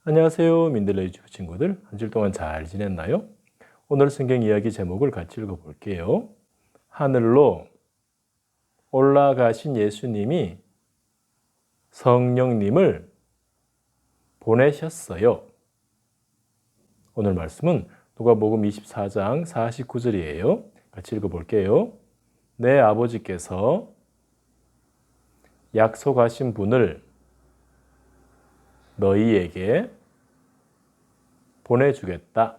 안녕하세요. 민들레 유튜브 친구들. 한 주일 동안 잘 지냈나요? 오늘 성경 이야기 제목을 같이 읽어볼게요. 하늘로 올라가신 예수님이 성령님을 보내셨어요. 오늘 말씀은 누가복음 24장 49절이에요. 같이 읽어볼게요. 내 아버지께서 약속하신 분을 너희에게 보내주겠다.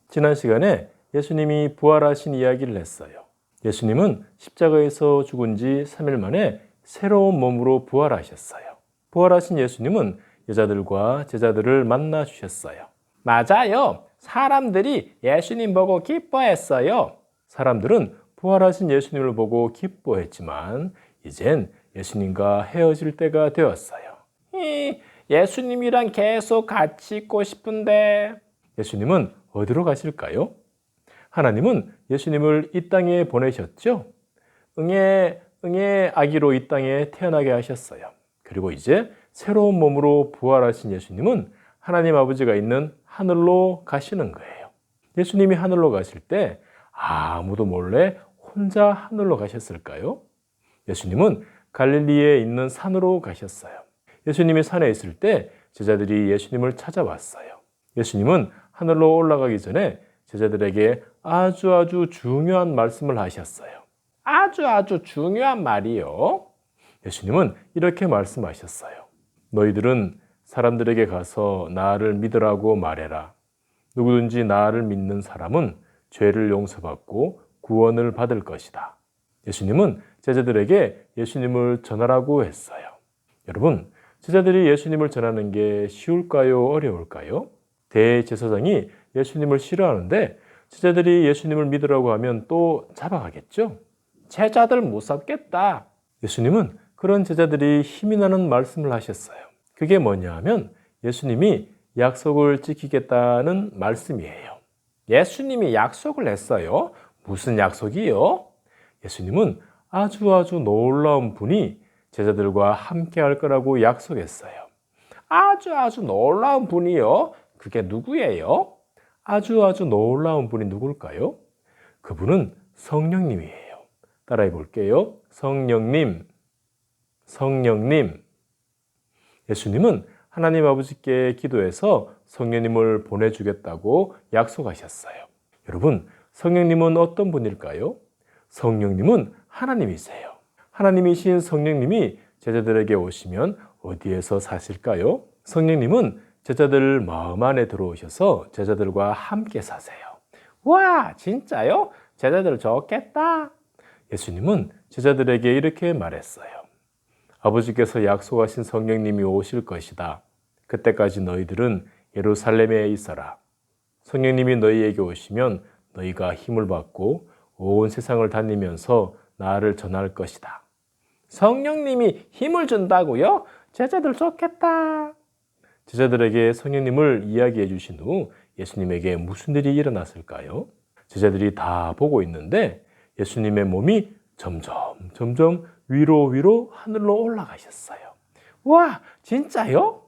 지난 시간에 예수님이 부활하신 이야기를 했어요. 예수님은 십자가에서 죽은 지 3일 만에 새로운 몸으로 부활하셨어요. 부활하신 예수님은 여자들과 제자들을 만나 주셨어요. 맞아요. 사람들이 예수님 보고 기뻐했어요. 사람들은 부활하신 예수님을 보고 기뻐했지만 이젠 예수님과 헤어질 때가 되었어요. 예수님이랑 계속 같이 있고 싶은데 예수님은 어디로 가실까요? 하나님은 예수님을 이 땅에 보내셨죠? 응애 아기로 이 땅에 태어나게 하셨어요. 그리고 이제 새로운 몸으로 부활하신 예수님은 하나님 아버지가 있는 하늘로 가시는 거예요. 예수님이 하늘로 가실 때 아무도 몰래 혼자 하늘로 가셨을까요? 예수님은 갈릴리에 있는 산으로 가셨어요. 예수님이 산에 있을 때 제자들이 예수님을 찾아왔어요. 예수님은 하늘로 올라가기 전에 제자들에게 아주 중요한 말씀을 하셨어요. 아주 중요한 말이요. 예수님은 이렇게 말씀하셨어요. 너희들은 사람들에게 가서 나를 믿으라고 말해라. 누구든지 나를 믿는 사람은 죄를 용서받고 구원을 받을 것이다. 예수님은 제자들에게 예수님을 전하라고 했어요. 여러분, 제자들이 예수님을 전하는 게 쉬울까요? 어려울까요? 대제사장이 예수님을 싫어하는데 제자들이 예수님을 믿으라고 하면 또 잡아가겠죠? 제자들 무섭겠다. 예수님은 그런 제자들이 힘이 나는 말씀을 하셨어요. 그게 뭐냐 하면 예수님이 약속을 지키겠다는 말씀이에요. 예수님이 약속을 했어요? 무슨 약속이요? 예수님은 아주 놀라운 분이 제자들과 함께 할 거라고 약속했어요. 아주 놀라운 분이요? 그게 누구예요? 아주 놀라운 분이 누굴까요? 그분은 성령님이에요. 따라해 볼게요. 성령님. 예수님은 하나님 아버지께 기도해서 성령님을 보내주겠다고 약속하셨어요. 여러분, 성령님은 어떤 분일까요? 성령님은 하나님이세요. 하나님이신 성령님이 제자들에게 오시면 어디에서 사실까요? 성령님은 제자들 마음 안에 들어오셔서 제자들과 함께 사세요. 와, 진짜요? 제자들 좋겠다. 예수님은 제자들에게 이렇게 말했어요. 아버지께서 약속하신 성령님이 오실 것이다. 그때까지 너희들은 예루살렘에 있어라. 성령님이 너희에게 오시면 너희가 힘을 받고 온 세상을 다니면서 나를 전할 것이다. 성령님이 힘을 준다고요? 제자들 좋겠다. 제자들에게 성령님을 이야기해 주신 후 예수님에게 무슨 일이 일어났을까요? 제자들이 다 보고 있는데 예수님의 몸이 점점 위로 하늘로 올라가셨어요. 와, 진짜요?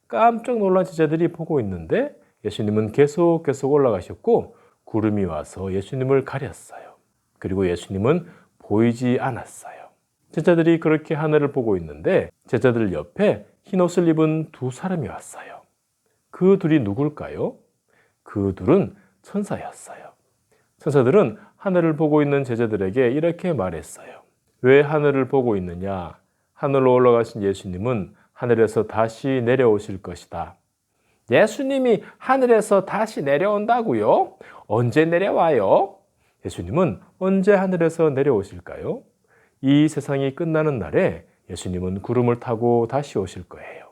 깜짝 놀란 제자들이 보고 있는데 예수님은 계속 올라가셨고 구름이 와서 예수님을 가렸어요. 그리고 예수님은 보이지 않았어요. 제자들이 그렇게 하늘을 보고 있는데 제자들 옆에 흰 옷을 입은 두 사람이 왔어요. 그 둘이 누굴까요? 그 둘은 천사였어요. 천사들은 하늘을 보고 있는 제자들에게 이렇게 말했어요. 왜 하늘을 보고 있느냐? 하늘로 올라가신 예수님은 하늘에서 다시 내려오실 것이다. 예수님이 하늘에서 다시 내려온다고요? 언제 내려와요? 예수님은 언제 하늘에서 내려오실까요? 이 세상이 끝나는 날에 예수님은 구름을 타고 다시 오실 거예요.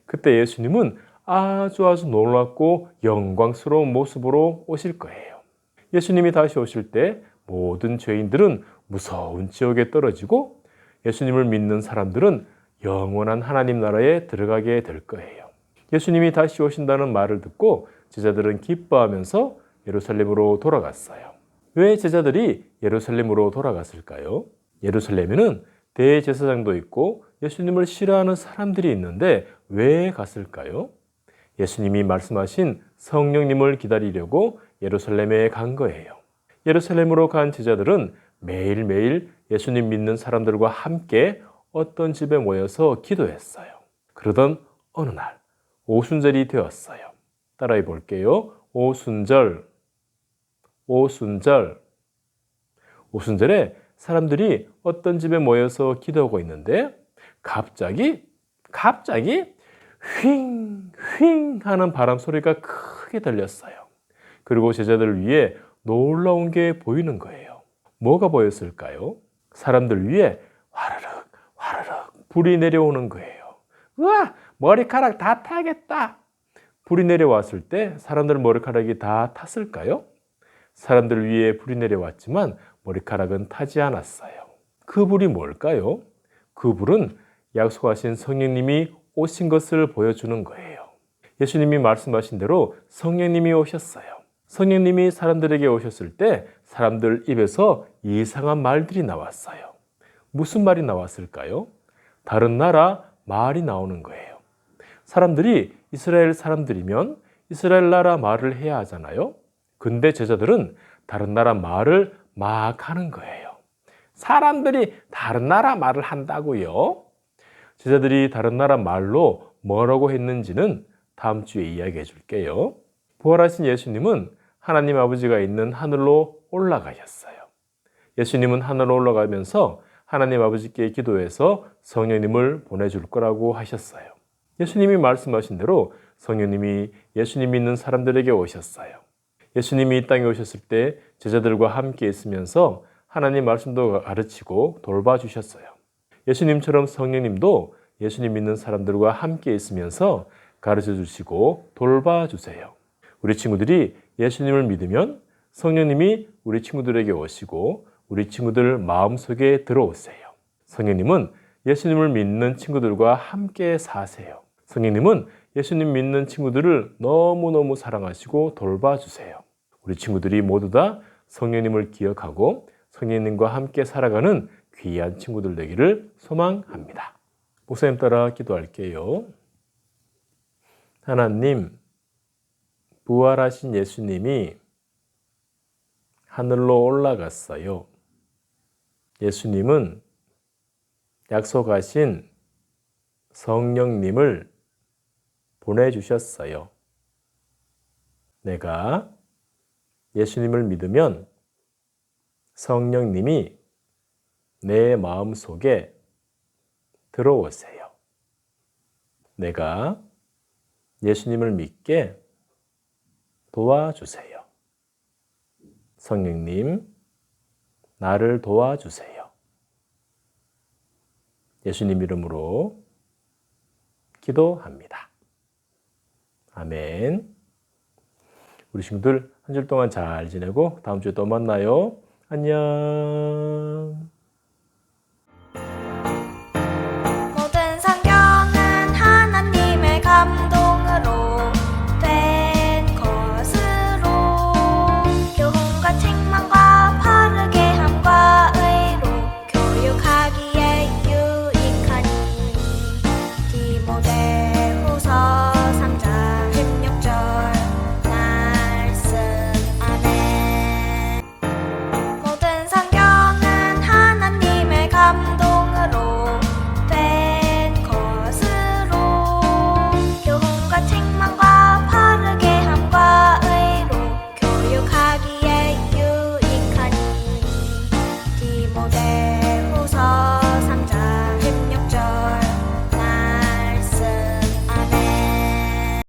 그때 예수님은 아주 놀랍고 영광스러운 모습으로 오실 거예요. 예수님이 다시 오실 때 모든 죄인들은 무서운 지옥에 떨어지고 예수님을 믿는 사람들은 영원한 하나님 나라에 들어가게 될 거예요. 예수님이 다시 오신다는 말을 듣고 제자들은 기뻐하면서 예루살렘으로 돌아갔어요. 왜 제자들이 예루살렘으로 돌아갔을까요? 예루살렘에는 대제사장도 있고 예수님을 싫어하는 사람들이 있는데 왜 갔을까요? 예수님이 말씀하신 성령님을 기다리려고 예루살렘에 간 거예요. 예루살렘으로 간 제자들은 매일매일 예수님 믿는 사람들과 함께 어떤 집에 모여서 기도했어요. 그러던 어느 날 오순절이 되었어요. 따라해 볼게요. 오순절. 오순절에 사람들이 어떤 집에 모여서 기도하고 있는데 갑자기 휘잉 하는 바람 소리가 크게 들렸어요. 그리고 제자들 위에 놀라운 게 보이는 거예요. 뭐가 보였을까요? 사람들 위에 화르륵 불이 내려오는 거예요. 우와, 머리카락 다 타겠다. 불이 내려왔을 때 사람들 머리카락이 다 탔을까요? 사람들 위에 불이 내려왔지만 머리카락은 타지 않았어요. 그 불이 뭘까요? 그 불은 약속하신 성령님이 오신 것을 보여주는 거예요. 예수님이 말씀하신 대로 성령님이 오셨어요. 성령님이 사람들에게 오셨을 때 사람들 입에서 이상한 말들이 나왔어요. 무슨 말이 나왔을까요? 다른 나라 말이 나오는 거예요. 사람들이 이스라엘 사람들이면 이스라엘 나라 말을 해야 하잖아요. 근데 제자들은 다른 나라 말을 막 하는 거예요. 사람들이 다른 나라 말을 한다고요? 제자들이 다른 나라 말로 뭐라고 했는지는 다음 주에 이야기해 줄게요. 부활하신 예수님은 하나님 아버지가 있는 하늘로 올라가셨어요. 예수님은 하늘로 올라가면서 하나님 아버지께 기도해서 성령님을 보내줄 거라고 하셨어요. 예수님이 말씀하신 대로 성령님이 예수님 믿는 사람들에게 오셨어요. 예수님이 이 땅에 오셨을 때 제자들과 함께 있으면서 하나님 말씀도 가르치고 돌봐주셨어요. 예수님처럼 성령님도 예수님 믿는 사람들과 함께 있으면서 가르쳐 주시고 돌봐주세요. 우리 친구들이 예수님을 믿으면 성령님이 우리 친구들에게 오시고 우리 친구들 마음속에 들어오세요. 성령님은 예수님을 믿는 친구들과 함께 사세요. 성령님은 예수님 믿는 친구들을 너무너무 사랑하시고 돌봐주세요. 우리 친구들이 모두 다 성령님을 기억하고 성령님과 함께 살아가는 귀한 친구들 되기를 소망합니다. 목사님 따라 기도할게요. 하나님, 부활하신 예수님이 하늘로 올라갔어요. 예수님은 약속하신 성령님을 보내주셨어요. 내가 예수님을 믿으면 성령님이 내 마음 속에 들어오세요. 내가 예수님을 믿게 도와주세요. 성령님, 나를 도와주세요. 예수님 이름으로 기도합니다. 아멘. 우리 친구들 한 주 동안 잘 지내고 다음 주에 또 만나요. 안녕.